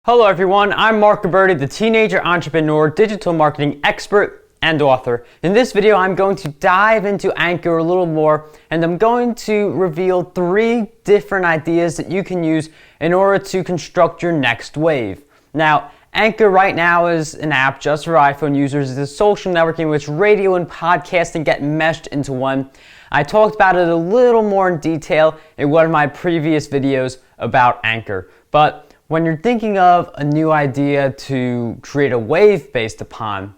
Hello everyone, I'm Marc Guberti, the teenager entrepreneur, digital marketing expert, and author. In this video, I'm going to dive into Anchor a little more, and I'm going to reveal 3 different ideas that you can use in order to construct your next wave. Now, Anchor right now is an app just for iPhone users. It's a social network in which radio and podcasting get meshed into one. I talked about it a little more in detail in one of my previous videos about Anchor, but when you're thinking of a new idea to create a wave based upon,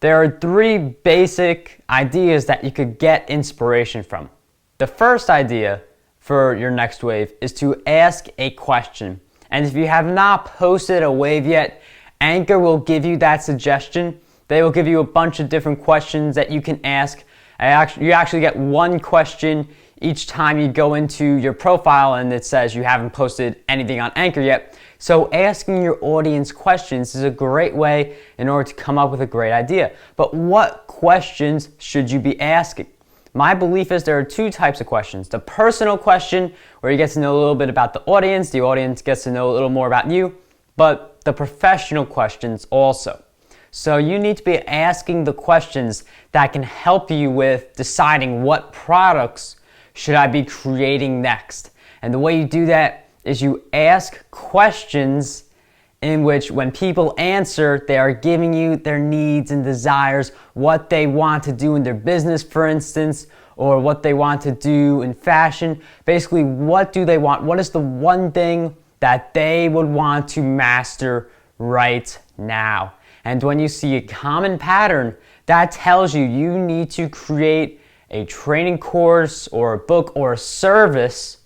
there are 3 basic ideas that you could get inspiration from. The first idea for your next wave is to ask a question. And if you have not posted a wave yet, Anchor will give you that suggestion. They will give you a bunch of different questions that you can ask. You actually get 1 question each time you go into your profile and it says you haven't posted anything on Anchor yet. So asking your audience questions is a great way in order to come up with a great idea. But what questions should you be asking? My belief is there are 2 types of questions. The personal question, where you get to know a little bit about the audience gets to know a little more about you, but the professional questions also. So you need to be asking the questions that can help you with deciding what products should I be creating next. And the way you do that is you ask questions in which when people answer, they are giving you their needs and desires, what they want to do in their business, for instance, or what they want to do in fashion. Basically, what do they want? What is the one thing that they would want to master right now? And when you see a common pattern, that tells you you need to create a training course or a book or a service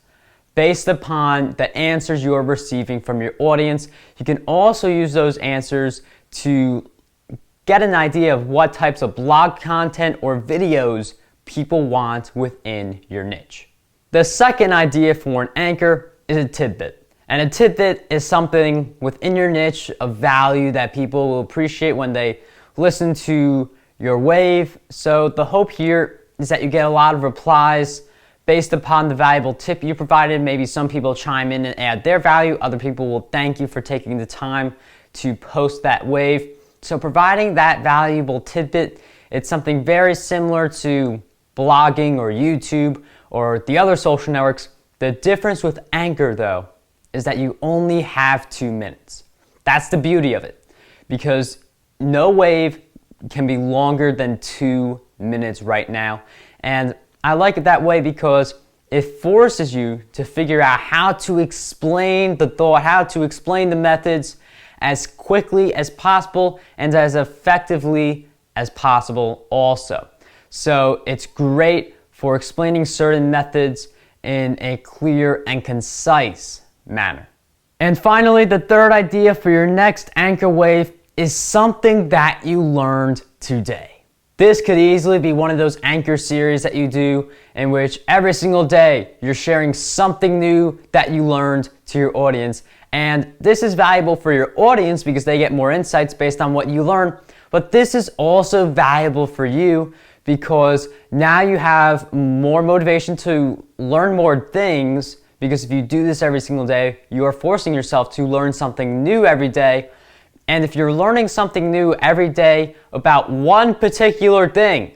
based upon the answers you are receiving from your audience. You can also use those answers to get an idea of what types of blog content or videos people want within your niche. The second idea for an anchor is a tidbit. And a tidbit is something within your niche of value that people will appreciate when they listen to your wave. So the hope here is that you get a lot of replies based upon the valuable tip you provided. Maybe some people chime in and add their value. Other people will thank you for taking the time to post that wave. So providing that valuable tidbit, it's something very similar to blogging or YouTube or the other social networks. The difference with Anchor, though, is that you only have 2 minutes. That's the beauty of it, because no wave can be longer than 2 minutes right now. And I like it that way because it forces you to figure out how to explain the thought, how to explain the methods as quickly as possible and as effectively as possible also. So it's great for explaining certain methods in a clear and concise manner. And finally, the third idea for your next anchor wave is something that you learned today. This could easily be one of those anchor series that you do in which every single day you're sharing something new that you learned to your audience. And this is valuable for your audience because they get more insights based on what you learn. But this is also valuable for you because now you have more motivation to learn more things, because if you do this every single day, you are forcing yourself to learn something new every day. And if you're learning something new every day about one particular thing,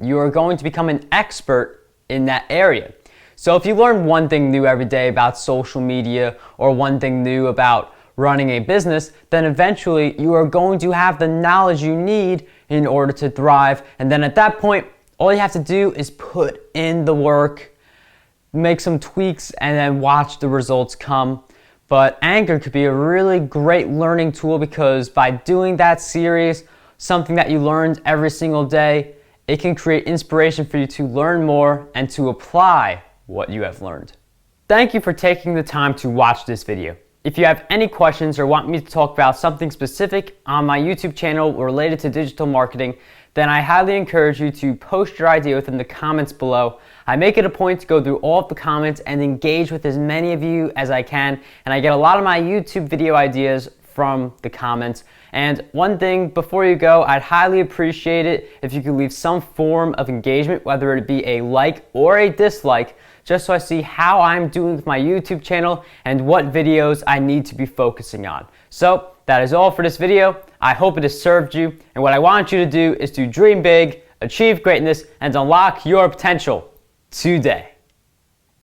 you are going to become an expert in that area. So if you learn one thing new every day about social media or one thing new about running a business, then eventually you are going to have the knowledge you need in order to thrive. And then at that point, all you have to do is put in the work, make some tweaks, and then watch the results come. But Anchor could be a really great learning tool because by doing that series, something that you learned every single day, it can create inspiration for you to learn more and to apply what you have learned. Thank you for taking the time to watch this video. If you have any questions or want me to talk about something specific on my YouTube channel related to digital marketing, then I highly encourage you to post your idea within the comments below. I make it a point to go through all of the comments and engage with as many of you as I can, and I get a lot of my YouTube video ideas from the comments. And one thing before you go, I'd highly appreciate it if you could leave some form of engagement, whether it be a like or a dislike, just so I see how I'm doing with my YouTube channel and what videos I need to be focusing on. So that is all for this video. I hope it has served you, and what I want you to do is to dream big, achieve greatness, and unlock your potential today.